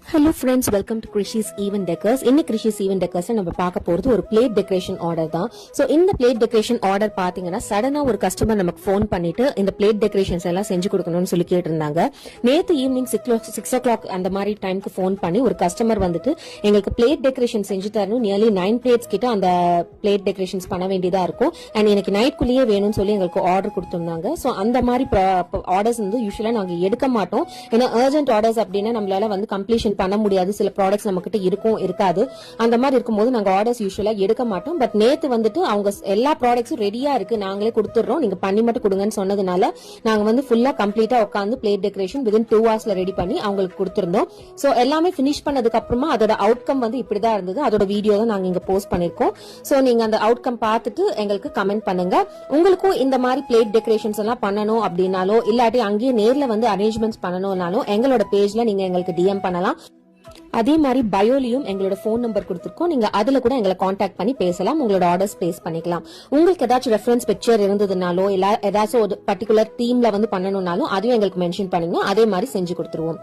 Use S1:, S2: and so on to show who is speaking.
S1: Hello friends, welcome to Krishi's event decors. இன்னைக்கு Krishi's event decors நம்ம பார்க்க போறது ஒரு பிளேட் டெக்கரேஷன் ஆர்டர் தான். சோ இந்த பிளேட் டெக்கரேஷன் ஆர்டர் பாத்தீங்கன்னா சடனா ஒரு கஸ்டமர் நமக்கு ஃபோன் பண்ணிட்டு இந்த பிளேட் டெக்கரேஷன்ஸ் எல்லாம் செஞ்சு கொடுக்கணும்னு சொல்லி கேட்டிருந்தாங்க. நேத்து ஈவினிங் 6 o'clock அந்த மாதிரி டைமுக்கு ஃபோன் பண்ணி ஒரு கஸ்டமர் வந்துட்டு எங்களுக்கு பிளேட் டெக்கரேஷன் செஞ்சு தரணும், நியர்லி 9 பிளேட்ஸ் கிட்ட அந்த பிளேட் டெக்கரேஷன்ஸ் பண்ண வேண்டியதா இருக்கும் அண்ட் எனக்கு நைட்குள்ளேயே வேணும்னு சொல்லி எங்களுக்கு ஆர்டர் கொடுத்திருந்தாங்க. சோ அந்த மாதிரி ஆர்டர்ஸ் வந்து யூஸ்வலா நாங்க எடுக்க மாட்டோம். ஏன்னா அர்ஜென்ட் ஆர்டர்ஸ் அப்படின்னா நம்மளால வந்து கம்ப்ளீஷன் பண்ண முடியாது. சில ப்ராடக்ட்ஸ் நம்ம கிட்ட இருக்கும் இருக்காது. அந்த மாதிரி இருக்கும்போது நாங்க ஆர்டர்ஸ் யூஸ்வலா எடுக்க மாட்டோம். பட் நேத்து வந்துட்டு அவங்க எல்லா ப்ராடக்ட்ஸும் ரெடியா இருக்கு, நாங்களே கொடுத்துறோம், நீங்க பண்ணி மட்டும் கொடுங்கன்னு சொன்னதுனால நாங்க வந்து ஃபுல்லா கம்ப்ளீட்டா உட்காந்து plate decoration within 2 hours ready பண்ணி அவங்களுக்கு கொடுத்திருந்தோம். சோ எல்லாமே பினிஷ் பண்ணதுக்கு அப்புறமா அதோட அவுட்கம் வந்து இப்படிதான் இருந்தது. அதோட வீடியோ தான் நாங்க இங்க போஸ்ட் பண்ணிருக்கோம். சோ நீங்க அந்த அவுட்கம் பார்த்துட்டு எங்களுக்கு கமெண்ட் பண்ணுங்க. உங்களுக்கும் இந்த மாதிரி பிளேட் டெக்கரேஷன்ஸ் எல்லாம் பண்ணணும் அப்படின்னாலோ இல்லாட்டி அங்கேயே நேர்ல வந்து அரேஞ்ச்மெண்ட்ஸ் பண்ணணும்னாலும் எங்களோட பேஜ்ல நீங்க எங்களுக்கு டிஎம் பண்ணலாம். அதே மாதிரி பயோலியும் எங்களோட போன் நம்பர் கொடுத்துருக்கோம். நீங்க அதுல கூட எங்களை காண்டாக்ட் பண்ணி பேசலாம், உங்களோட ஆர்டர்ஸ் பிளேஸ் பண்ணிக்கலாம். உங்களுக்கு ஏதாச்சும் ரெஃபரன்ஸ் பிக்சர் இருந்ததுனாலோ இல்ல ஏதாச்சும் ஒரு பர்டிகுலர் தீம்ல வந்து பண்ணணும்னாலும் அதையும் எங்களுக்கு மென்ஷன் பண்ணுங்க, அதே மாதிரி செஞ்சு கொடுத்துருவோம்.